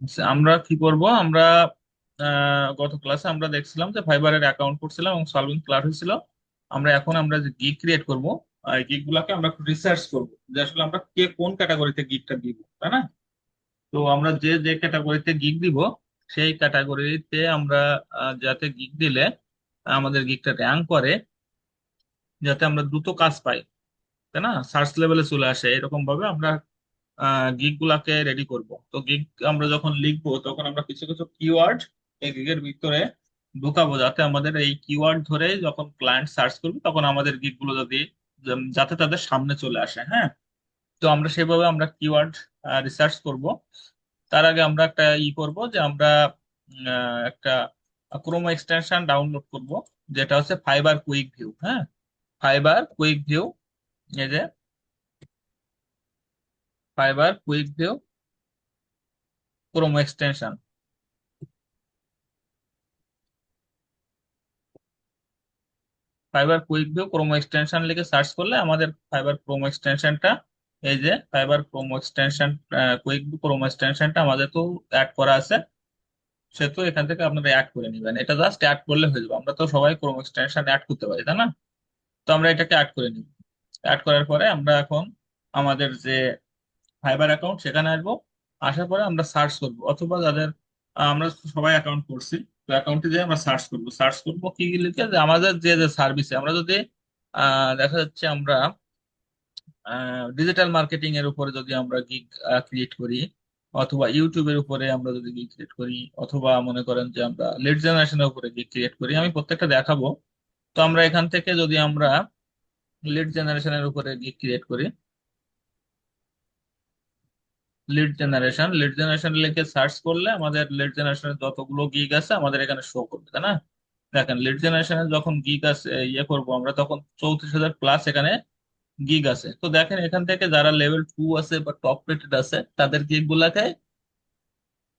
আচ্ছা, আমরা কি করব? আমরা গত ক্লাসে আমরা দেখছিলাম যে ফাইবারের অ্যাকাউন্ট করছিলাম এবং সলভিং ক্লাস হয়েছিল। আমরা যে গিগ ক্রিয়েট করব, এই গিগ গুলাকে আমরা রিসার্চ করব যে আসলে আমরা কে কোন ক্যাটাগরিতে গিগটা দিব, তাই না? তো আমরা যে যে ক্যাটাগরিতে গিগ দিব সেই ক্যাটাগরিতে আমরা যাতে গিগ দিলে আমাদের গিগটা র্যাঙ্ক করে, যাতে আমরা দ্রুত কাজ পাই, তাই না, সার্চ লেভেলে চলে আসে, এরকম ভাবে আমরা গিগ গুলাকে রেডি করব। তো গিগ আমরা যখন লিখবো তখন আমরা কিছু কিছু কিওয়ার্ড এই গিগের ভিতরে ঢুকাবো, যাতে আমাদের এই কিওয়ার্ড ধরে যখন ক্লায়েন্ট সার্চ করবে তখন আমাদের গিগ গুলো যদি যাতে তাদের সামনে চলে আসে। হ্যাঁ, তো আমরা সেভাবে আমরা কিওয়ার্ড রিসার্চ করব। তার আগে আমরা একটা করব যে আমরা একটা ক্রোমো এক্সটেনশন ডাউনলোড করব, যেটা হচ্ছে ফাইবার কুইক ভিউ। হ্যাঁ, ফাইবার কুইক ভিউ, এই যে Fiverr quick view chrome extension. Fiverr quick view chrome extension লিখে সার্চ করলে আমাদের ফাইবার ক্রোমো এক্সটেনশনটা, এই যে Fiverr chrome extension quick view chrome এক্সটেনশনটা আমাদের তো অ্যাড করা আছে, সে তো এখান থেকে আপনারা অ্যাড করে নেবেন। এটা জাস্ট অ্যাড করলে হয়ে যাবে, আমরা তো সবাই ক্রোমো এক্সটেনশন অ্যাড করতে পারি, তাই না? তো আমরা এটাকে অ্যাড করে নিব। অ্যাড করার পরে আমরা এখন আমাদের যে ফাইবার অ্যাকাউন্ট সেখানে আসবো। আসার পরে আমরা সার্চ করব, অথবা যাদের আমরা তো সবাই অ্যাকাউন্ট করছি, তো অ্যাকাউন্টে যে আমরা সার্চ করব কি লিখে, যে আমাদের যে যে সার্ভিসে আমরা যদি দেখা যাচ্ছে আমরা ডিজিটাল মার্কেটিং এর উপরে যদি আমরা গিগ ক্রিয়েট করি, অথবা ইউটিউবের উপরে আমরা যদি গিগ ক্রিয়েট করি, অথবা মনে করেন যে আমরা লিড জেনারেশনের উপরে গিগ ক্রিয়েট করি, আমি প্রত্যেকটা দেখাবো। তো আমরা এখান থেকে যদি আমরা লিড জেনারেশনের উপরে গিগ ক্রিয়েট করি, লিড জেনারেশন লিখে সার্চ করলে আমাদের লিড জেনারেশনের যতগুলো গিগ আছে আমাদের এখানে শো করবে, তাই না? দেখেন, লিড জেনারেশনের যখন গিগ আছে করবো আমরা, তখন 34,000 প্লাস এখানে গিগ আছে। তো দেখেন, এখান থেকে যারা লেভেল 2 আছে বা টপ রেটেড আছে তাদের গিগ গুলাকে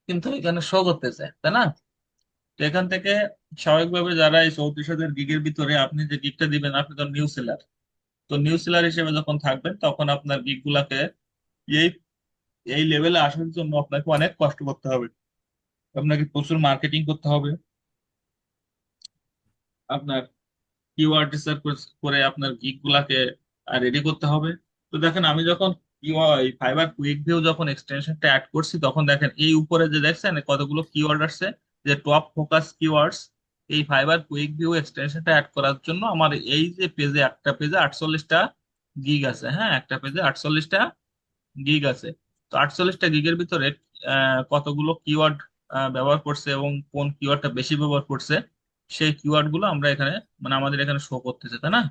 কিন্তু এখানে শো করতেছে, তাই না? তো এখান থেকে স্বাভাবিকভাবে যারা এই 34,000 গিগের ভিতরে আপনি যে গিগটা দিবেন, আপনি তো নিউ সেলার, তো নিউ সেলার হিসেবে যখন থাকবেন তখন আপনার গিগ গুলাকে এই এই লেভেলে আসার জন্য আপনাকে অনেক কষ্ট করতে হবে। আপনাকে প্রচুর মার্কেটিং করতে হবে, আপনার কিওয়ার্ড রিসার্চ করে আপনার গিগ গুলাকে রেডি করতে হবে। তো দেখেন, আমি যখন ফাইবার কুইক ভিউ যখন এক্সটেনশনটা অ্যাড করছি, তখন দেখেন এই উপরে যে দেখছেন কতগুলো কিওয়ার্ড আসছে, যে টপ ফোকাস কিওয়ার্ডস। এই ফাইবার কুইক ভিউ এক্সটেনশনটা অ্যাড করার জন্য আমার এই যে পেজে, একটা পেজে 48টা গিগ আছে। হ্যাঁ, একটা পেজে 48টা গিগ আছে। তো 48টা গিগের ভিতরে কতগুলো কিওয়ার্ড ব্যবহার করছে এবং কোন কিওয়ার্ডটা বেশি ব্যবহার করছে, সেই কিওয়ার্ড গুলো আমরা এখানে, মানে আমাদের এখানে শো করতেছে, তাই না?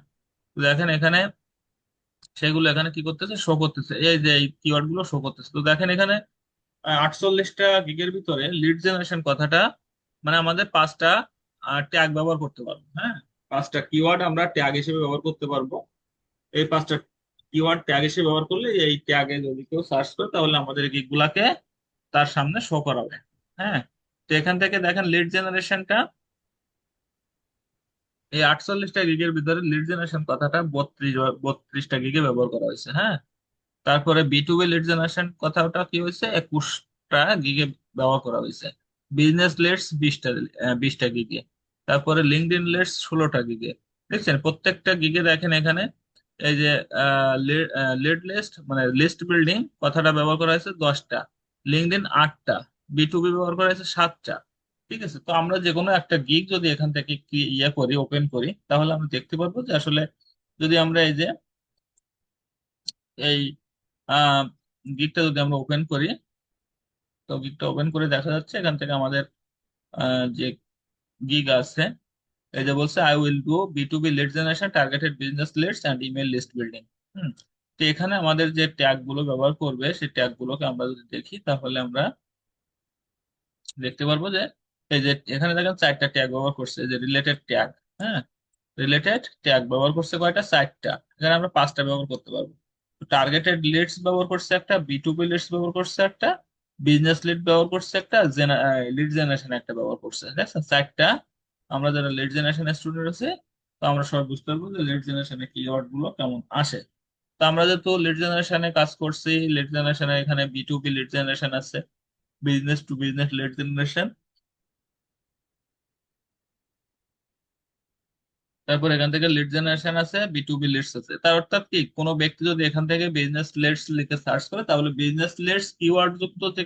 তো দেখেন এখানে সেগুলো এখানে কি করতেছে, শো করতেছে, এই যে এই কিওয়ার্ড গুলো শো করতেছে। তো দেখেন এখানে 48টা গিগের ভিতরে লিড জেনারেশন কথাটা, মানে আমাদের 5টা ট্যাগ ব্যবহার করতে পারবো। হ্যাঁ, 5টা কিওয়ার্ড আমরা ট্যাগ হিসেবে ব্যবহার করতে পারবো। এই 5টা কিওয়ার্ড ট্যাগ হিসেবে ব্যবহার করলে এই ট্যাগে যদি কেউ সার্চ করে তাহলে আমাদের এই গিগ গুলাকে তার সামনে শো করাবে। হ্যাঁ, তো এখান থেকে দেখেন লিড জেনারেশনটা, এই 48টা গিগের ভিতরে লিড জেনারেশন কথাটা 32টা গিগে ব্যবহার করা হয়েছে। হ্যাঁ, তারপরে বি2বি লিড জেনারেশন কথাটা কি হয়েছে, 21টা গিগে ব্যবহার করা হয়েছে। বিজনেস লিডস 20টা গিগে। তারপরে লিঙ্কডইন লিডস 16টা গিগে। দেখছেন প্রত্যেকটা গিগে দেখেন এখানে এই যে লিড লিস্ট মানে লিস্ট বিল্ডিং কথাটা ব্যবহার করা হয়েছে 10টা, লিঙ্কডইন 8টা, বি2বি ব্যবহার করা হয়েছে 7টা। ঠিক আছে, তো আমরা যে কোনো একটা গিগ যদি এখান থেকে কি করি, ওপেন করি, তাহলে আমরা দেখতে পারবো যে আসলে যদি আমরা এই যে এই গিগটা যদি আমরা ওপেন করি, তো গিগটা ওপেন করে দেখা যাচ্ছে এখান থেকে আমাদের যে গিগ আছে, এই যে বলছে I will do B2B lead generation targeted business leads and email list building. হুম, তো এখানে আমাদের যে ট্যাগ গুলো ব্যবহার করবে সেই ট্যাগ গুলোকে আমরা যদি দেখি, তাহলে আমরা দেখতে পারবো যে এই যে এখানে দেখেন 4টা ট্যাগ ব্যবহার করছে, এই যে রিলেটেড ট্যাগ। হ্যাঁ, রিলেটেড ট্যাগ ব্যবহার করছে কয়টা, 4টা। এখানে আমরা 5টা ব্যবহার করতে পারবো। টার্গেটেড লিডস ব্যবহার করছে একটা, বি2বি লিডস ব্যবহার করছে একটা, বিজনেস লিড ব্যবহার করছে একটা, লিড জেনারেশন একটা ব্যবহার করছে। দেখছেন 4টা। আমরা যারা লিড জেনারেশন স্টুডেন্ট আছে, তো আমরা সবাই বুঝতে পারবো যে লিড জেনারেশনের কিওয়ার্ড গুলো কেমন আসে। তো আমরা যেহেতু লিড জেনারেশনে কাজ করছি, লিড জেনারেশনে এখানে বি2বি লিড জেনারেশন আছে, business to business lead generation. তারপর এখান থেকে লিড জেনারেশন আছে, বি টু বি লিডস আছে। তার অর্থাৎ কি, কোনো ব্যক্তি যদি এখান থেকে বিজনেস লিডস লিখে সার্চ করে তাহলে বিজনেস লিডস কিওয়ার্ড যুক্ত যে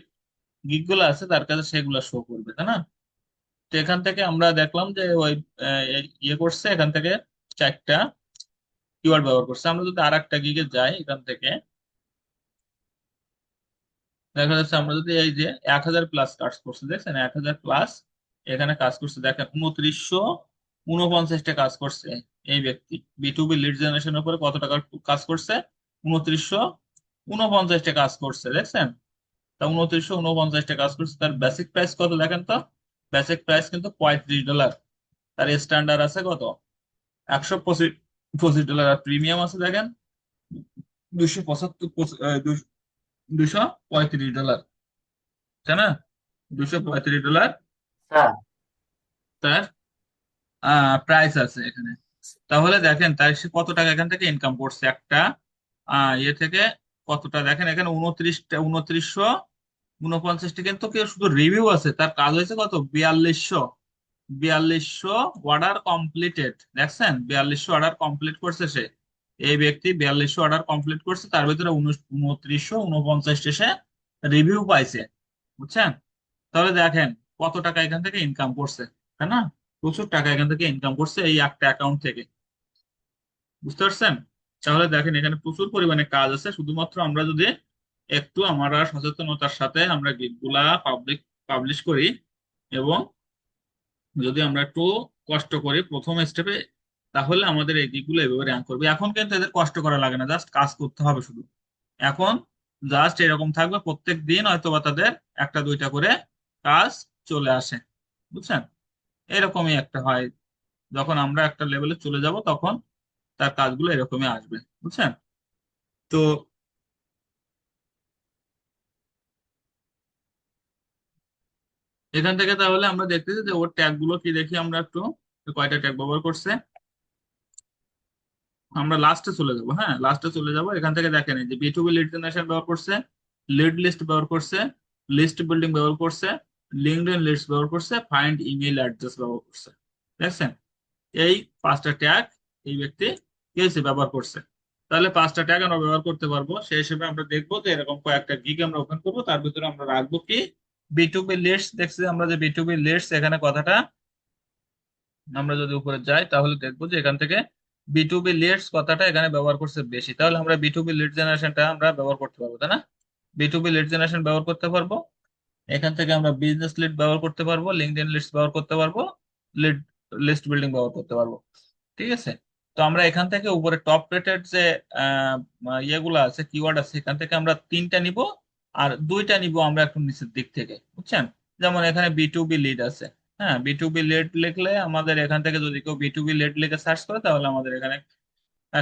গিগ গুলো আছে তার কাছে সেগুলো শো করবে, তাই না? তো এখান থেকে আমরা দেখলাম যে ওই ইয়ে করছে, এখান থেকে চারটা কিওয়ার্ড ব্যবহার করছে। আমরা যদি আর একটা গিগে যাই এখান থেকে, দেখা যাচ্ছে আমরা যদি এই যে 1000 প্লাস কাজ করছে, দেখছেন 1000 প্লাস এখানে কাজ করছে, দেখেন 2949টা কাজ করছে এই ব্যক্তি। বি টু বি লিড জেনারেশনের উপরে কত টাকা কাজ করছে? 2949টা কাজ করছে, দেখছেন? তা 2949টা কাজ করছে, তার বেসিক প্রাইস কত দেখেন তো? বেসিক প্রাইস কিন্তু $35। তার স্ট্যান্ডার্ড আছে কত? 125 ডলার। আর প্রিমিয়াম আছে দেখেন 275, 235 ডলার, তাই না? $235 হ্যাঁ। তার প্রাইস আছে এখানে। তাহলে দেখেন তাই সে কত টাকা এখান থেকে ইনকাম করছে একটা ইয়ে থেকে। কতটা দেখেন এখানে 2950 কিন্তু কি শুধু রিভিউ আছে, তার কাজ হয়েছে কত? 4200 অর্ডার কমপ্লিটেড, দেখছেন 4200 অর্ডার কমপ্লিট করছে সে। এই ব্যক্তি 4200 অর্ডার কমপ্লিট করছে, তার ভিতরে 2950 সে রিভিউ পাইছে, বুঝছেন? তাহলে দেখেন কত টাকা এখান থেকে ইনকাম করছে, তাই না? প্রচুর টাকা এখান থেকে ইনকাম করছে এই একটা অ্যাকাউন্ট থেকে, বুঝতে পারছেন? তাহলে দেখেন এখানে প্রচুর পরিমাণে কাজ আছে, শুধুমাত্র আমরা যদি একটু আমরা সচেতনতার সাথে আমরা গিগগুলা পাবলিশ করি, এবং যদি আমরা একটু কষ্ট করি প্রথম স্টেপে, তাহলে আমাদের এই গিগগুলো এভাবে র্যাঙ্ক করবে। এখন কিন্তু এদের কষ্ট করা লাগে না, জাস্ট কাজ করতে হবে শুধু। এখন জাস্ট এরকম থাকবে, প্রত্যেক দিন হয়তো বা তাদের একটা দুইটা করে কাজ চলে আসে, বুঝছেন? এরকমই একটা হয়, যখন আমরা একটা লেভেলে চলে যাব তখন তার কাজগুলো এরকমই আসবে, বুঝছেন? তো এখান থেকে তাহলে আমরা দেখতেছি যে ওর ট্যাগ গুলো কি, দেখি আমরা একটু কয়টা ট্যাগ ব্যবহার করছে। আমরা লাস্টে চলে যাব, হ্যাঁ লাস্টে চলে যাব। এখান থেকে দেখেন এই যে B to B lead generation ব্যবহার করছে, লিড লিস্ট ব্যবহার করছে, লিস্ট বিল্ডিং ব্যবহার করছে, লিঙ্কডইন লিস্ট ব্যবহার করছে, ফাইন্ড ইমেল অ্যাড্রেস ব্যবহার করছে, দেখছেন? এই পাঁচটা ট্যাগ এই ব্যক্তি কি হয়েছে ব্যবহার করছে। তাহলে পাঁচটা ট্যাগ আমরা ব্যবহার করতে পারবো, সেই হিসেবে আমরা দেখবো যে এরকম কয়েকটা গিগ আমরা ওপেন করবো, তার ভিতরে আমরা রাখবো কি, বি টু বি লিস্ট। দেখছি আমরা যে বি টু বি লিস্ট এখানে কথাটা আমরা যদি উপরে যাই তাহলে দেখবো যে এখান থেকে বি টু বি লিডস কথাটা এখানে ব্যবহার করছে বেশি, তাহলে আমরা বি টু বি লিড জেনারেশনটা আমরা ব্যবহার করতে পারবো, তাই না? B to B lead generation ব্যবহার করতে পারবো। এখান থেকে আমরা বিজনেস লিড ব্যবহার করতে পারবো, লিঙ্কডইন লিস্ট ব্যবহার করতে পারবো, লিড লিস্ট বিল্ডিং ব্যবহার করতে পারবো, ঠিক আছে? তো আমরা এখান থেকে উপরে টপ রেটেড যে আহ, ইয়েগুলো আছে, কিওয়ার্ড আছে, এখান থেকে আমরা তিনটা নিব, আর দুইটা নিব আমরা একটু নিচের দিক থেকে, বুঝছেন? যেমন এখানে বি টু বি লিড আছে, হ্যাঁ বি টু বি লিড লিখলে আমাদের এখান থেকে যদি কেউ বি টু বি লিড লিখে সার্চ করে তাহলে আমাদের এখানে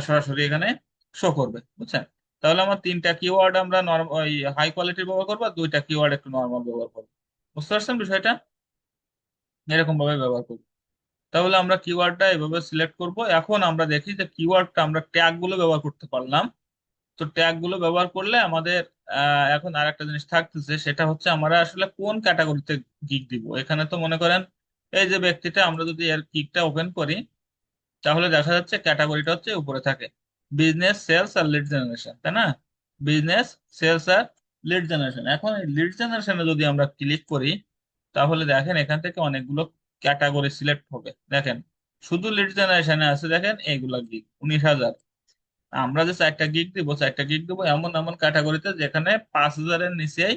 সরাসরি এখানে শো করবে, বুঝছেন? তাহলে আমার তিনটা কিওয়ার্ড আমরা নর্মাল ওই হাই কোয়ালিটির ব্যবহার করবো, আর দুইটা কিওয়ার্ড একটু নর্মাল ব্যবহার করবো, বুঝতে পারছেন বিষয়টা? এরকম ভাবে ব্যবহার করবো। তাহলে আমরা কিওয়ার্ডটা এভাবে সিলেক্ট করব। এখন আমরা দেখি যে কিওয়ার্ডটা আমরা ট্যাগ গুলো ব্যবহার করতে পারলাম। তো ট্যাগ গুলো ব্যবহার করলে আমাদের এখন আর একটা জিনিস থাকতেছে, সেটা হচ্ছে আমরা আসলে কোন ক্যাটাগরিতে গিগ দিব। এখানে তো মনে করেন এই যে ব্যক্তিটা, আমরা যদি এর গিগটা ওপেন করি তাহলে দেখা যাচ্ছে ক্যাটাগরিটা হচ্ছে উপরে থাকে বিজনেস, সেলস আর লিড জেনারেশন, তাই না? বিজনেস, সেলস আর লিড জেনারেশন। এখন এই লিড জেনারেশনে যদি আমরা ক্লিক করি তাহলে দেখেন এখান থেকে অনেকগুলো ক্যাটাগরি সিলেক্ট হবে, দেখেন শুধু লিড জেনারেশনে আছে দেখেন এইগুলা গিগ 19,000। আমরা যে চারটা গিগ দিব, চারটা গিগ দিব এমন এমন ক্যাটাগরিতে যেখানে 5,000-এর নিচেই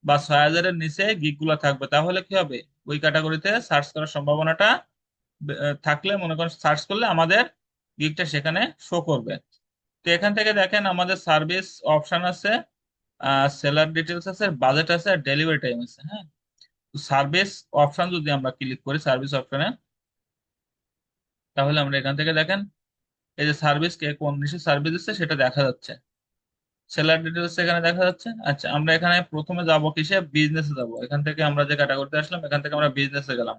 বা 6,000-এর নিচে গিগ গুলা থাকবে, তাহলে কি হবে, ওই ক্যাটাগরিতে সার্চ করার সম্ভাবনাটা থাকলে মনে করেন সার্চ করলে আমাদের গিগটা সেখানে শো করবে। তো এখান থেকে দেখেন আমাদের সার্ভিস অপশন আছে, সেলার ডিটেলস আছে, বাজেট আছে, আর ডেলিভারি টাইম আছে, হ্যাঁ। সার্ভিস অপশন যদি আমরা ক্লিক করি সার্ভিস অপশনে, তাহলে আমরা এখান থেকে দেখেন এই যে সার্ভিস কে কোন নিশে সার্ভিস দিচ্ছে সেটা দেখা যাচ্ছে, সেলার ডিটেলস এখানে দেখা যাচ্ছে। আচ্ছা আমরা এখানে প্রথমে যাব কিসে, বিজনেসে যাব। এখান থেকে আমরা যে ক্যাটাগরিতে আসলাম এখান থেকে আমরা বিজনেসে গেলাম।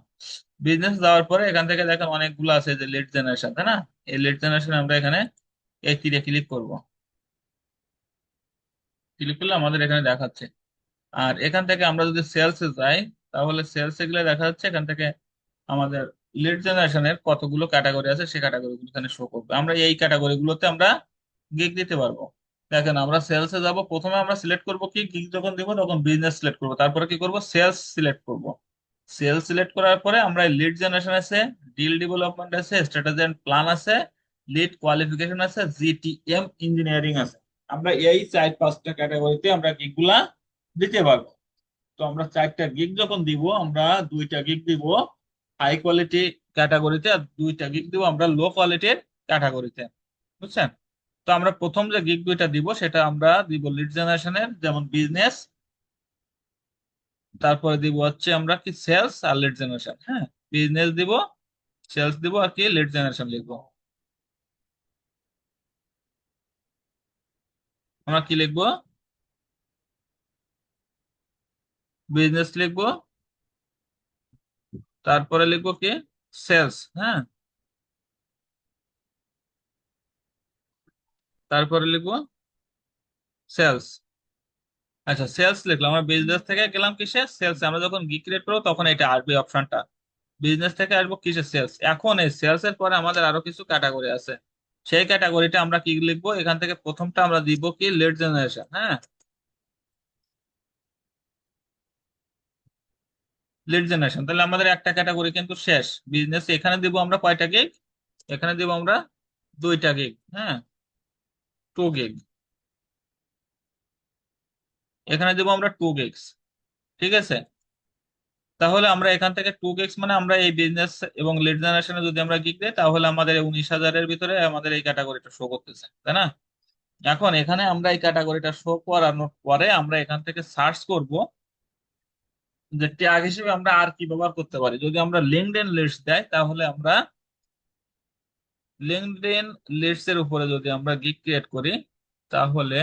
বিজনেস যাওয়ার পরে এখান থেকে দেখেন অনেকগুলো আছে যে লিড জেনারেশন, তাই না? এই লিড জেনারেশন আমরা এখানে এই তীরে ক্লিক করব, ক্লিক করলে আমাদের এখানে দেখাচ্ছে আর এখান থেকে আমরা যদি সেলসে যাই, তাহলে সেলসে গেলে দেখা যাচ্ছে এখান থেকে আমাদের লিড জেনারেশনের কতগুলো ক্যাটাগরি আছে সেই ক্যাটাগরিগুলো এখানে শো করবে। আমরা এই ক্যাটাগরিগুলোতে আমরা গিগ দিতে পারবো। দেখেন আমরা সেলসে যাব, প্রথমে আমরা সিলেক্ট করব কি, গিগ যখন দিব তখন বিজনেস সিলেক্ট করব, তারপরে কি করব, সেলস সিলেক্ট করব। সেলস সিলেক্ট করার পরে আমরা লিড জেনারেশন আছে, ডিল ডেভেলপমেন্ট আছে, স্ট্র্যাটেজি এন্ড প্ল্যান আছে, লিড কোয়ালিফিকেশন আছে, জিটিএম ইঞ্জিনিয়ারিং আছে। আমরা এই 4-5টা ক্যাটাগরিতে আমরা গিগগুলা দিতে পারবো। তো আমরা 4টা গিগ যখন দিব, আমরা 2টা গিগ দিব হাই কোয়ালিটি ক্যাটাগরিতে, আর 2টা গিগ দিব আমরা লো কোয়ালিটির ক্যাটাগরিতে। বুঝছেন? তো আমরা প্রথম যে গিগ 2টা দিব সেটা আমরা দিব লিড জেনারেশনের, যেমন বিজনেস, তারপরে দিব হচ্ছে আমরা কি সেলস আর লিড জেনারেশন। হ্যাঁ, বিজনেস দিব, সেলস দিব, আর কি লিড জেনারেশন লিখবো। আমরা কি লিখবো, বিজনেস লিখবো, তারপরে লিখবো কি সেলস। হ্যাঁ, তারপরে লিখবো সেলস। আচ্ছা, সেলস লিখলাম, আমরা বিজনেস থেকে গেলাম কিসে, সেলস। আমরা যখন গিগ ক্রিয়েট করবো তখন এটা আসবে অপশনটা, বিজনেস থেকে আসবো কিসে, সেলস। এখন এই সেলস এর পরে আমাদের আরো কিছু ক্যাটাগরি আছে, সেই ক্যাটাগরিটা আমরা কি লিখবো, এখান থেকে প্রথমটা আমরা দিব কি লিড জেনারেশন। হ্যাঁ, লিড জেনারেশন, তাহলে আমাদের একটা ক্যাটাগরি কিন্তু শেষ। বিজনেস এখানে দিব আমরা কয়টা গিগ, এখানে দিব আমরা 2টা গিগ। হ্যাঁ, 2 গিগ, এখানে দিব আমরা 2 গিগস। ঠিক আছে, তাহলে আমরা এখান থেকে 2 গিগস মানে আমরা এই বিজনেস এবং লিড জেনারেশনে যদি আমরা গিগ দিই তাহলে আমাদের 19,000-এর ভিতরে আমাদের এই ক্যাটাগরিটা শো করতেছে, তাই না? এখন এখানে আমরা এই ক্যাটাগরিটা শো করানোর পরে আমরা এখান থেকে সার্চ করব যে ট্যাগ হিসেবে আমরা আর কি ব্যবহার করতে পারি। যদি আমরা লিঙ্কডইন লিস্ট দেয় তাহলে আমরা লিঙ্কডইন লিস্টস এর উপরে যদি আমরা গিগ ক্রিয়েট করি তাহলে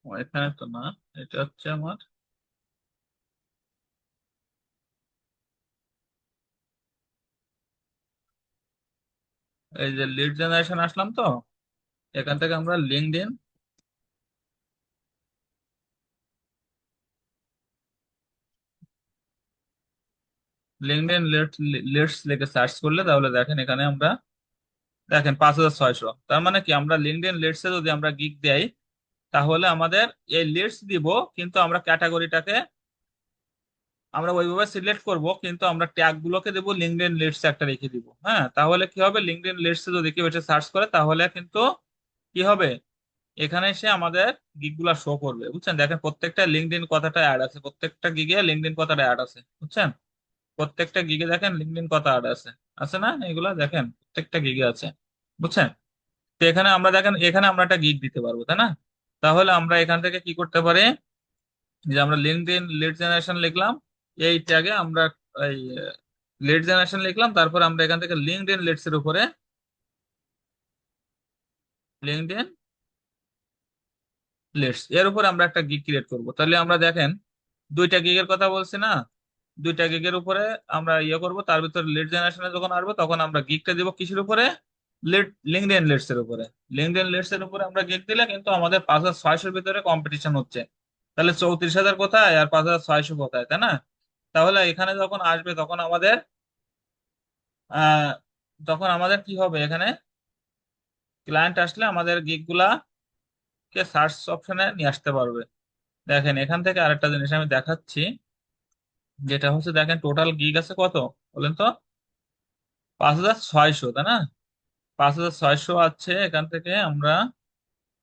এখানে তো না, এটা হচ্ছে আমার এই যে লিড জেনারেশন আসলাম তো, এখান থেকে আমরা লিঙ্কডইন লিঙ্কডইন লিস্টস লিখে সার্চ করলে তাহলে দেখেন এখানে আমরা দেখেন 5,600। তার মানে কি, আমরা লিঙ্কডইন লিস্টসে যদি আমরা গিগ দেই তাহলে আমাদের এই লিস্টস দিব, কিন্তু আমরা ক্যাটাগরিটাকে আমরা ওইভাবে সিলেক্ট করব, কিন্তু আমরা ট্যাগ গুলোকে দেবো লিঙ্কডইন লিস্টস একটা রেখে দিব। হ্যাঁ, তাহলে কি হবে, লিঙ্কডইন লিস্টসে যদি কেউ এসে সার্চ করে তাহলে কিন্তু কি হবে, এখানে এসে আমাদের গিগ গুলা শো করবে। বুঝছেন? দেখেন প্রত্যেকটা লিঙ্কডইন কথাটা অ্যাড আছে, প্রত্যেকটা গিগে লিঙ্কডইন কথাটা অ্যাড আছে। বুঝছেন? প্রত্যেকটা গিগে দেখেন লিঙ্কডইন কথা অ্যাড আছে, আছে না? এগুলা দেখেন প্রত্যেকটা গিগে আছে। বুঝছেন? তো এখানে আমরা দেখেন, এখানে আমরা একটা গিগ দিতে পারবো, তাই না? তাহলে আমরা এখান থেকে কি করতে পারি, যে আমরা লিঙ্কডইন লিড জেনারেশন লিখলাম, এই ট্যাগে আমরা এই লিড জেনারেশন লিখলাম, তারপর আমরা এখান থেকে লিঙ্কডইন লিডস এর উপরে লিঙ্কডইন লিডস এর উপরে আমরা একটা গিগ ক্রিয়েট করব। তাহলে আমরা দেখেন 2টা গিগের কথা বলছি না, 2টা গিগের উপরে আমরা ইয়ে করব, তার ভিতরে লিড জেনারেশনে যখন আসবো তখন আমরা গিগটা দিব কিসের উপরে, লিড লিঙ্কডইন লিডস এর উপরে। লিঙ্কডইন লিডস এর উপরে আমরা গিগ দিলে কিন্তু আমাদের 5,600-এর ভিতরে কম্পিটিশন হচ্ছে। তাহলে 34,000 কোথায় আর 5,600 কোথায়, তাই না? তাহলে এখানে যখন আসবে তখন আমাদের আহ তখন আমাদের কি হবে, এখানে ক্লায়েন্ট আসলে আমাদের গিগ গুলাকে সার্চ অপশনে নিয়ে আসতে পারবে। দেখেন এখান থেকে আরেকটা জিনিস আমি দেখাচ্ছি, যেটা হচ্ছে দেখেন টোটাল গিগ আছে কত বলেন তো, 5,600, তাই না? 5,600 আছে। এখান থেকে আমরা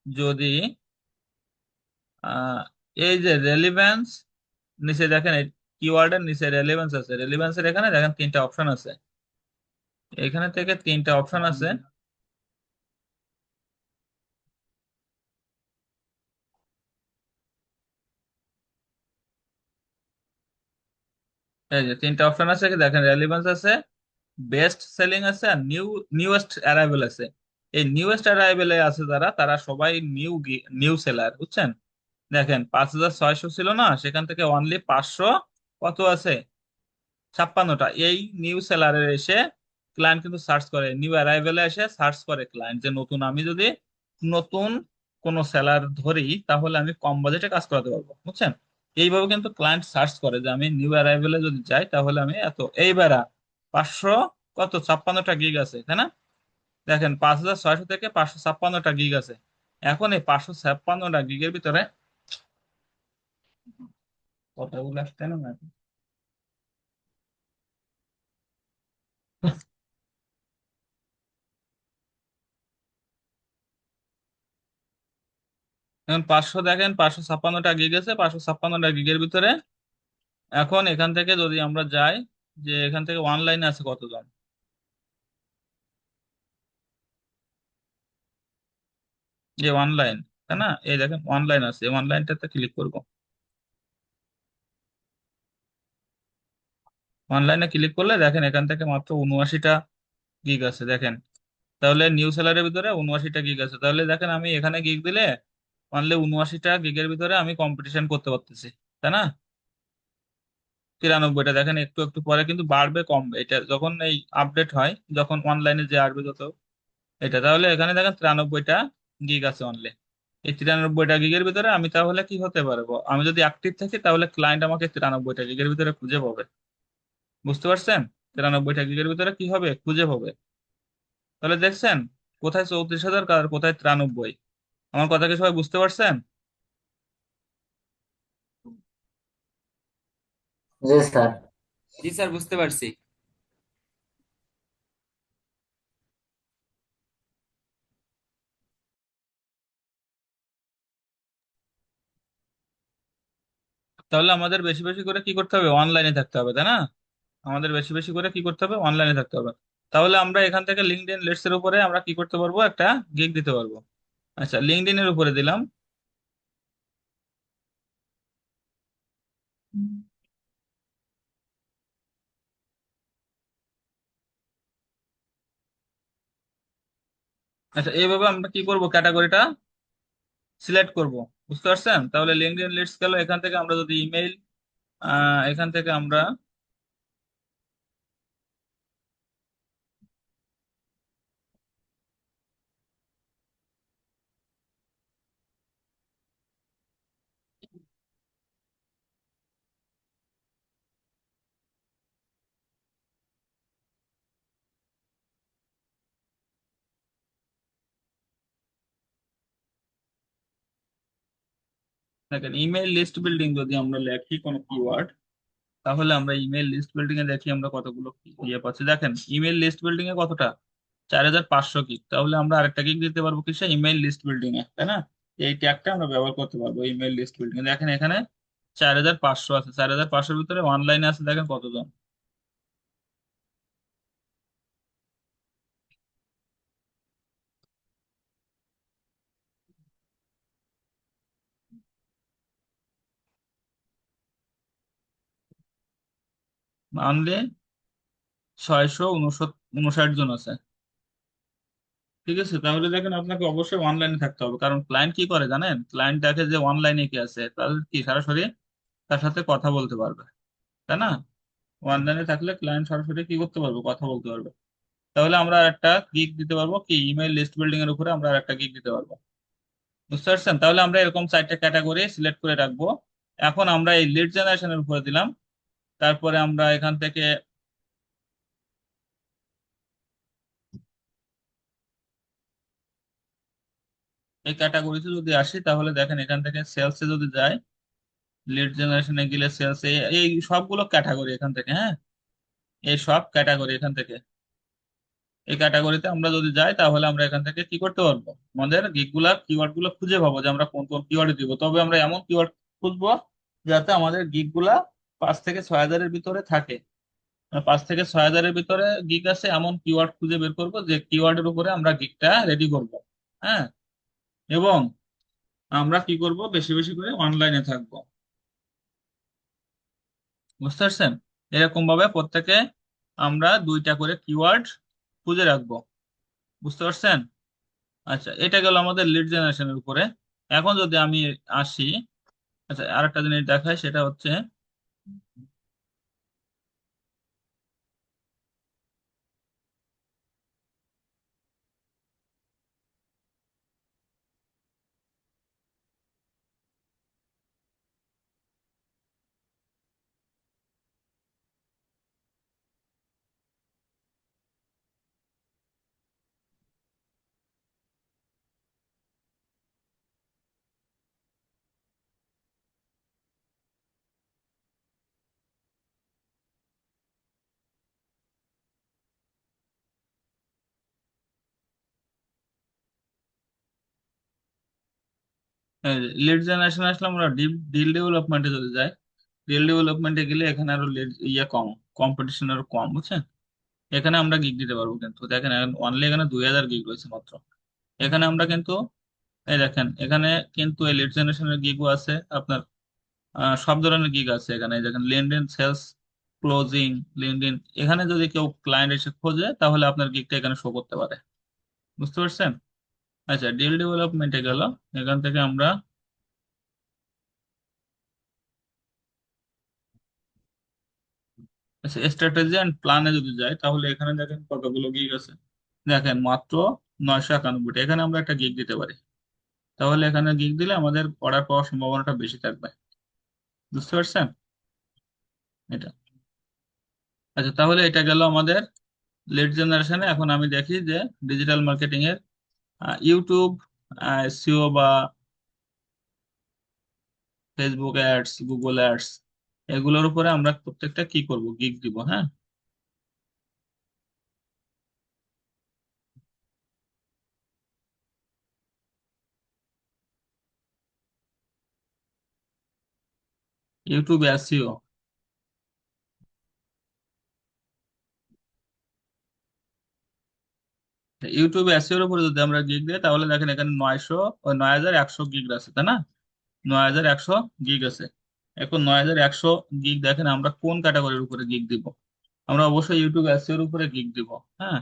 যদি আহ এই যে রেলিভেন্স নিচে দেখেন, কিওয়ার্ডের নিচে রেলিভেন্স আছে, রেলিভেন্সের এখানে দেখেন 3টা অপশন আছে, এখানে থেকে 3টা অপশন আছে। এই যে 3টা অপশন আছে, দেখেন রেলিভেন্স আছে, বেস্ট সেলিং আছে, আর নিউয়েস্ট অ্যারাইভেল আছে। এই নিউয়েস্ট অ্যারাইভেলে আছে যারা, তারা সবাই নিউ সেলার। বুঝছেন? দেখেন 5,600 ছিল না, সেখান থেকে অনলি 500 কত আছে, 56টা এই নিউ সেলারের এসে ক্লায়েন্ট কিন্তু সার্চ করে, নিউ অ্যারাইভেলে এসে সার্চ করে ক্লায়েন্ট যে নতুন, আমি যদি নতুন কোনো সেলার ধরি তাহলে আমি কম বাজেটে কাজ করাতে পারবো, বুঝছেন? এইভাবে কিন্তু ক্লায়েন্ট সার্চ করে যে আমি নিউ অ্যারাইভেলে যদি যাই তাহলে আমি এত এইবার 500 কত 56টা গিগ আছে, তাই না? দেখেন 5,600 থেকে 556টা গিগ আছে। এখন এই 556টা গিগের ভিতরে কতগুলো আসছে না? এখন 500, দেখেন 556টা গিগ আছে, 556টা গিগের ভিতরে এখন এখান থেকে যদি আমরা যাই, যে এখান থেকে অনলাইনে আছে কতজন, যে অনলাইন, তাই না? এই দেখেন অনলাইন আছে, অনলাইনটাতে ক্লিক করব। অনলাইনে ক্লিক করলে দেখেন এখান থেকে মাত্র 79টা গিগ আছে, দেখেন। তাহলে নিউ সেলারের ভিতরে 79টা গিগ আছে, তাহলে দেখেন আমি এখানে গিগ দিলে অনলি 79টা গিগের ভিতরে আমি কম্পিটিশন করতে পারতেছি, তাই না? 93টা, দেখেন একটু একটু পরে কিন্তু বাড়বে কমবে, এটা যখন এই আপডেট হয়, যখন অনলাইনে যে আসবে যত, এটা তাহলে এখানে দেখেন 93টা গিগ আছে অনলি। এই 93টা গিগের ভিতরে আমি তাহলে কি হতে পারবো, আমি যদি অ্যাক্টিভ থাকি তাহলে ক্লায়েন্ট আমাকে 93টা গিগের ভিতরে খুঁজে পাবে, বুঝতে পারছেন? 93টা গিগের ভিতরে কি হবে, খুঁজে পাবে। তাহলে দেখছেন কোথায় 34,000 আর কোথায় 93। আমার কথা কি সবাই বুঝতে পারছেন? জি স্যার। জি স্যার, বুঝতে পারছি। তাহলে আমাদের বেশি বেশি করে কি করতে হবে, অনলাইনে থাকতে হবে, তাই না? আমাদের বেশি বেশি করে কি করতে হবে, অনলাইনে থাকতে হবে। তাহলে আমরা এখান থেকে লিঙ্কডইন লিস্টস এর উপরে আমরা কি করতে পারবো, একটা গিগ দিতে পারবো। আচ্ছা, লিঙ্কডইন এর উপরে দিলাম। আচ্ছা, এইভাবে আমরা কি করব, ক্যাটাগরিটা সিলেক্ট করব, বুঝতে পারছেন? তাহলে লিঙ্কডইন লিস্টস গেল, এখান থেকে আমরা যদি ইমেইল, এখান থেকে আমরা দেখেন ইমেইল লিস্ট বিল্ডিং যদি আমরা লিখি কোনো কিওয়ার্ড, তাহলে আমরা ইমেল লিস্ট বিল্ডিং এ দেখি আমরা কতগুলো ইয়ে পাচ্ছি। দেখেন ইমেল লিস্ট বিল্ডিং এ কতটা, 4,500 গিগ। তাহলে আমরা আরেকটা গিগ দিতে পারবো কিসে, ইমেল লিস্ট বিল্ডিং এ, তাই না? এই ট্যাগটা আমরা ব্যবহার করতে পারবো ইমেল লিস্ট বিল্ডিং এ। দেখেন এখানে 4,500 আছে, 4,500-র ভিতরে অনলাইনে আছে দেখেন কতজন। অনলি 659 জন আছে। ঠিক আছে, তাহলে দেখেন আপনাকে অবশ্যই অনলাইনে থাকতে হবে, কারণ ক্লায়েন্ট কি করে জানেন, ক্লায়েন্ট দেখে যে অনলাইনে কি আছে, তাহলে কি সরাসরি তার সাথে কথা বলতে পারবে, তাই না? অনলাইনে থাকলে ক্লায়েন্ট সরাসরি কি করতে পারবে, কথা বলতে পারবে। তাহলে আমরা একটা গিগ দিতে পারবো কি, ইমেল লিস্ট বিল্ডিং এর উপরে আমরা একটা গিগ দিতে পারবো, বুঝতে পারছেন? তাহলে আমরা এরকম 4টা ক্যাটাগরি সিলেক্ট করে রাখবো। এখন আমরা এই লিড জেনারেশনের উপরে দিলাম, তারপরে আমরা এখান থেকে এই ক্যাটাগরিতে যদি আসি তাহলে দেখেন এখান থেকে সেলসে যদি যাই, লিড জেনারেশনে গেলে সেলস, এই সবগুলো ক্যাটাগরি এখান থেকে, হ্যাঁ, এই সব ক্যাটাগরি এখান থেকে, এই ক্যাটাগরিতে আমরা যদি যাই তাহলে আমরা এখান থেকে কি করতে পারবো, আমাদের গিগ গুলা কিওয়ার্ড গুলো খুঁজে পাবো যে আমরা কোন কোন কিওয়ার্ডে দিব। তবে আমরা এমন কিওয়ার্ড খুঁজবো যাতে আমাদের গিগ গুলা 5 থেকে 6 হাজারের ভিতরে থাকে। 5 থেকে 6 হাজারের ভিতরে গিগ আছে এমন কিওয়ার্ড খুঁজে বের করবো, যে কিওয়ার্ডের উপরে আমরা গিগটা রেডি করব। হ্যাঁ, এবং আমরা কি করব, বেশি বেশি করে অনলাইনে থাকবো, বুঝতে পারছেন? এরকম ভাবে প্রত্যেকে আমরা 2টা করে কিওয়ার্ড খুঁজে রাখবো, বুঝতে পারছেন? আচ্ছা, এটা গেল আমাদের লিড জেনারেশনের উপরে। এখন যদি আমি আসি, আচ্ছা আরেকটা জিনিস দেখাই, সেটা হচ্ছে, লিড জেনারেশন আসলে আমরা ডিল ডেভেলপমেন্টে যদি যাই, ডিল ডেভেলপমেন্টে গেলে এখানে আরো lead কম, কম্পিটিশন আরো কম, বুঝছেন? এখানে আমরা গিগ দিতে পারবো, কিন্তু দেখেন অনলি এখানে 2000 গিগ রয়েছে মাত্র। এখানে আমরা কিন্তু এই দেখেন এখানে কিন্তু এই লিড জেনারেশনের গিগও আছে আপনার, সব ধরনের গিগ আছে এখানে। এই দেখেন লিঙ্কডইন সেলস ক্লোজিং, লিঙ্কডইন, এখানে যদি কেউ ক্লায়েন্ট এসে খোঁজে তাহলে আপনার গিগটা এখানে শো করতে পারে। বুঝতে পারছেন? আচ্ছা, ডিল ডেভেলপমেন্টে গেল, এখান থেকে আমরা স্ট্র্যাটেজি অ্যান্ড প্ল্যানে যদি যাই তাহলে এখানে দেখেন কতগুলো গিগ আছে। দেখেন মাত্র 991টা, এখানে আমরা একটা গিগ দিতে পারি। তাহলে এখানে গিগ দিলে আমাদের অর্ডার পাওয়ার সম্ভাবনাটা বেশি থাকবে। বুঝতে পারছেন? এটা আচ্ছা, তাহলে এটা গেল আমাদের লিড জেনারেশনে। এখন আমি দেখি যে ডিজিটাল মার্কেটিং এর ইউটিউব এসইও বা ফেসবুক অ্যাডস, গুগল অ্যাডস, এগুলোর উপরে আমরা প্রত্যেকটা কি করব, গিগ দিব। হ্যাঁ, ইউটিউব এসইও, ইউটিউব এসইও এর উপরে যদি আমরা গিগ দিই তাহলে দেখেন এখানে 9100 গিগ আছে, তাই না? 9100 গিগ আছে। এখন 9100 গিগ দেখেন আমরা কোন ক্যাটাগরির উপরে গিগ দিব। আমরা অবশ্যই ইউটিউব এসইও এর উপরে গিগ দিব। হ্যাঁ,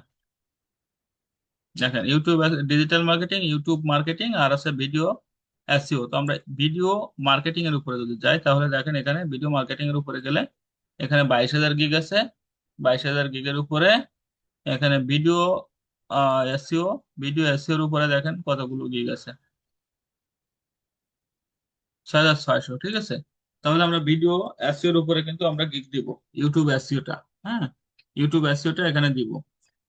দেখেন YouTube digital marketing, YouTube marketing, আর আছে ভিডিও এসইও। তো আমরা ভিডিও মার্কেটিং এর উপরে যদি যাই তাহলে দেখেন এখানে ভিডিও মার্কেটিং এর উপরে গেলে এখানে 22,000 গিগ আছে। 22,000 গিগের উপরে এখানে ভিডিও এসইও, ভিডিও এসইও এর উপরে দেখেন কতগুলো গিগ আছে, 6,600। ঠিক আছে, তাহলে আমরা ভিডিও এসইও এর উপরে কিন্তু আমরা গিগ দিব, ইউটিউব এসইওটা। হ্যাঁ, ইউটিউব এসইওটা এখানে দিব।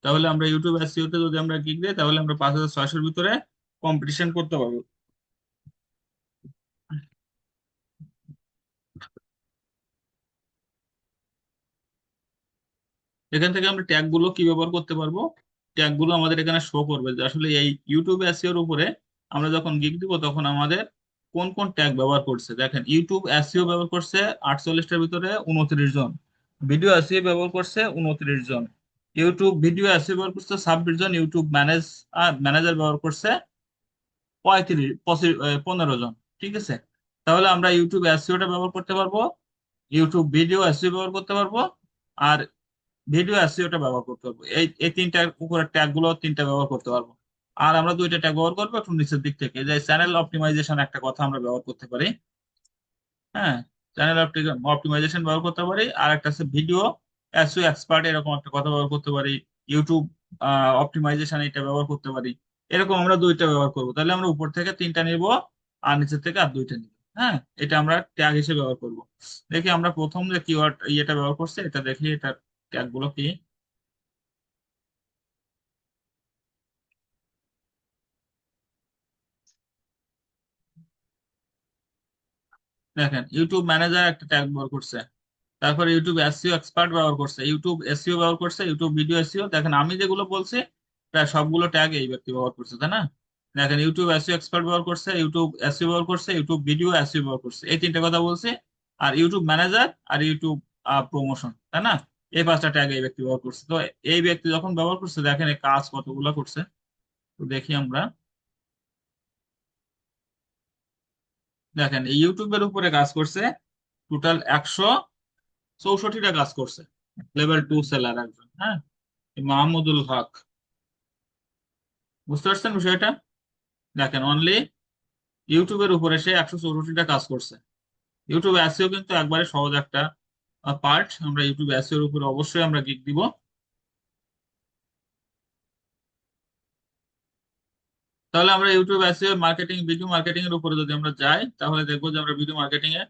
তাহলে আমরা ইউটিউব এসইওতে যদি আমরা গিগ দিই তাহলে আমরা 5,600-র ভিতরে কম্পিটিশন করতে পারবো। এখান থেকে আমরা ট্যাগ গুলো কি ব্যবহার করতে পারবো? ট্যাগ গুলো আমাদের এখানে শো করবে যে আসলে এই ইউটিউব এসইও এর উপরে আমরা যখন গিগ দিব তখন আমাদের কোন কোন ট্যাগ ব্যবহার করছে। দেখেন ইউটিউব এসইও ব্যবহার করছে 48টার ভিতরে 29 জন, ভিডিও এসইও ব্যবহার করছে 29 জন, ইউটিউব ভিডিও এসইও ব্যবহার করছে 26 জন, ইউটিউব ম্যানেজার ব্যবহার করছে 15 জন। ঠিক আছে, তাহলে আমরা ইউটিউব এসইওটা ব্যবহার করতে পারবো, ইউটিউব ভিডিও এসইও ব্যবহার করতে পারবো, আর ভিডিও এসইওটা ব্যবহার করতে পারবো। এই এই তিনটার উপরে ট্যাগ গুলো তিনটা ব্যবহার করতে পারবো। আর আমরা দুইটা ট্যাগ ব্যবহার করবো একটু নিচের দিক থেকে, যে চ্যানেল অপটিমাইজেশন একটা কথা আমরা ব্যবহার করতে পারি। হ্যাঁ, চ্যানেল অপটিমাইজেশন ব্যবহার করতে পারি। আর একটা আছে ভিডিও এসইও এক্সপার্ট, এরকম একটা কথা ব্যবহার করতে পারি। ইউটিউব অপটিমাইজেশন এটা ব্যবহার করতে পারি। এরকম আমরা দুইটা ব্যবহার করবো। তাহলে আমরা উপর থেকে তিনটা নিব আর নিচের থেকে আর দুইটা নিব। হ্যাঁ, এটা আমরা ট্যাগ হিসেবে ব্যবহার করবো। দেখি আমরা প্রথম যে কিওয়ার্ড ইয়েটা ব্যবহার করছি এটা দেখি, এটা ট্যাগ গুলো কি। দেখেন ইউটিউব ম্যানেজার একটা ট্যাগ ব্যবহার করছে, তারপরে ইউটিউব এসইও এক্সপার্ট ব্যবহার করছে, ইউটিউব এসইও ব্যবহার করছে, ইউটিউব ভিডিও এসইও। দেখেন আমি যেগুলো বলছি প্রায় সবগুলো ট্যাগ এই ব্যক্তি ব্যবহার করছে, তাই না? দেখেন ইউটিউব এসইও এক্সপার্ট ব্যবহার করছে, ইউটিউব এসইও ব্যবহার করছে, ইউটিউব ভিডিও এসইও ব্যবহার করছে, এই তিনটা কথা বলছে। আর ইউটিউব ম্যানেজার আর ইউটিউব প্রমোশন, তাই না? এই পাঁচটা ট্যাগ এই ব্যক্তি ব্যবহার করছে। তো এই ব্যক্তি যখন ব্যবহার করছে দেখেন এই কাজ কতগুলো করছে। তো দেখি আমরা, দেখেন এই ইউটিউবের উপরে কাজ করছে টোটাল 164টা কাজ করছে। লেভেল 2 সেলার একজন। হ্যাঁ, এই মাহমুদুল হক। বুঝতে পারছেন বিষয়টা? দেখেন অনলি ইউটিউবের উপরে সে 164টা কাজ করছে। ইউটিউব এসইও কিন্তু একবারে সহজ একটা পার্ট। আমরা ইউটিউব এসইও এর উপরে অবশ্যই আমরা গিগ দিব। তাহলে আমরা YouTube SEO marketing, video marketing এর উপরে যদি আমরা যাই তাহলে দেখবো যে আমরা ভিডিও মার্কেটিং এ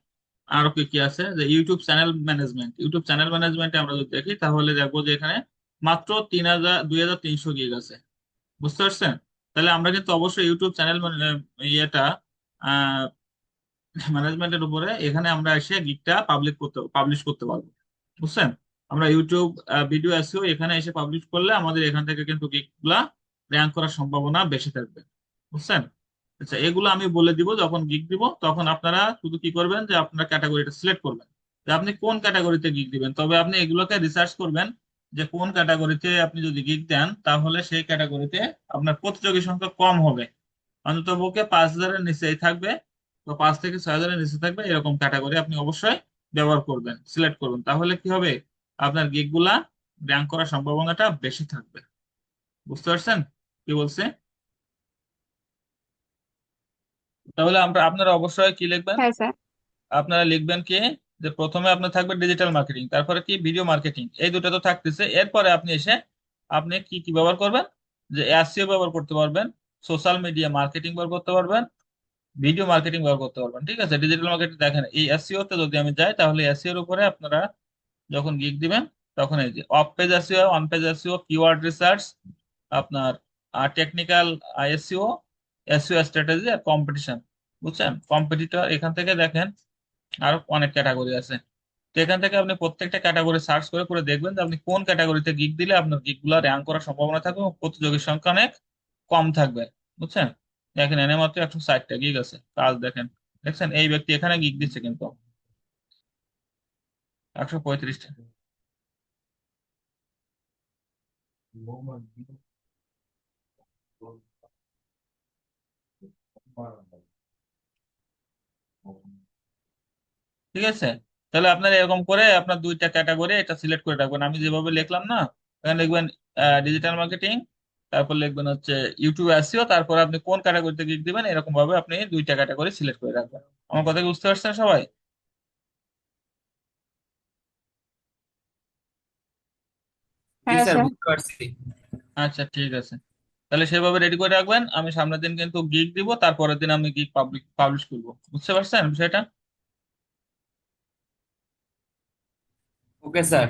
আরো কি কি আছে। যে YouTube channel management, YouTube channel ম্যানেজমেন্টে আমরা যদি দেখি তাহলে দেখবো যে এখানে মাত্র 2,300 গিগ আছে। বুঝতে পারছেন? তাহলে আমরা কিন্তু অবশ্যই ইউটিউব চ্যানেল ইয়েটা ম্যানেজমেন্টের উপরে এখানে আমরা এসে গিগটা পাবলিশ করতে পারবো। বুঝছেন? আমরা ইউটিউব ভিডিও এসইও এখানে এসে পাবলিশ করলে আমাদের এখান থেকে কিন্তু গিগ গুলা র্যাঙ্ক করার সম্ভাবনা বেশি থাকবে। বুঝছেন? আচ্ছা, এগুলো আমি বলে দিব যখন গিগ দিব, তখন আপনারা শুধু কি করবেন যে আপনার ক্যাটাগরিটা সিলেক্ট করবেন যে আপনি কোন ক্যাটাগরিতে গিগ দিবেন। তবে আপনি এগুলোকে রিসার্চ করবেন যে কোন ক্যাটাগরিতে আপনি যদি গিগ দেন তাহলে সেই ক্যাটাগরিতে আপনার প্রতিযোগী সংখ্যা কম হবে, অন্তত পক্ষে 5,000-এর নিচেই থাকবে। তো 5 থেকে 6,000-এর নিচে থাকবে এরকম ক্যাটাগরি আপনি অবশ্যই ব্যবহার করবেন, সিলেক্ট করবেন। তাহলে কি হবে, আপনার গিগ গুলা র্যাঙ্ক করার সম্ভাবনাটা বেশি থাকবে। বুঝতে পারছেন কি বলছে? তাহলে আপনারা অবশ্যই কি লিখবেন, হ্যাঁ স্যার। আপনারা লিখবেন কি যে প্রথমে আপনার থাকবে ডিজিটাল মার্কেটিং, তারপরে কি ভিডিও মার্কেটিং, এই দুটো তো থাকতেছে। এরপরে আপনি এসে আপনি কি কি ব্যবহার করবেন, যে এসইও ব্যবহার করতে পারবেন, সোশ্যাল মিডিয়া মার্কেটিং ব্যবহার করতে পারবেন, ভিডিও মার্কেটিং ব্যবহার করতে পারবেন। ঠিক আছে, ডিজিটাল মার্কেটিং দেখেন এই এসইও তে যদি আমি যাই তাহলে এসইও এর উপরে আপনারা যখন গিগ দিবেন তখন এই যে of page SEO, on page SEO, keyword research, আপনার টেকনিক্যাল আইএসইও, এসইও স্ট্র্যাটেজি আর কম্পিটিশন। বুঝছেন, কম্পিটিটর এখান থেকে দেখেন আরো অনেক ক্যাটাগরি আছে। তো এখান থেকে আপনি প্রত্যেকটা ক্যাটাগরি সার্চ করে করে দেখবেন যে আপনি কোন ক্যাটাগরিতে গিগ দিলে আপনার গিগ গুলা র্যাঙ্ক করার সম্ভাবনা থাকবে এবং প্রতিযোগীর সংখ্যা অনেক কম থাকবে। বুঝছেন, দেখেন এনে মাত্র 160টা গিগ আছে, কাজ দেখেন। দেখছেন এই ব্যক্তি এখানে গিগ দিচ্ছে কিন্তু 135টা। ঠিক আছে, তাহলে আপনার এরকম করে আপনার দুইটা ক্যাটাগরি এটা সিলেক্ট করে রাখবেন, আমি যেভাবে লিখলাম না। এখানে লিখবেন ডিজিটাল মার্কেটিং, তারপর লিখবেন হচ্ছে ইউটিউব এসইও, তারপর আপনি কোন ক্যাটাগরিতে ক্লিক দিবেন, এরকম ভাবে আপনি দুইটা ক্যাটাগরি সিলেক্ট করে রাখবেন। আমার কথা কি বুঝতে পারছেন সবাই? জি হ্যাঁ স্যার, স্যার। বুঝতে পারছি। আচ্ছা ঠিক আছে, তাহলে সেভাবে রেডি করে রাখবেন। আমি সামনের দিন কিন্তু গিগ দিব, তারপরের দিন আমি গিগ পাবলিশ করবো। বুঝতে পারছেন বিষয়টা? Okay sir.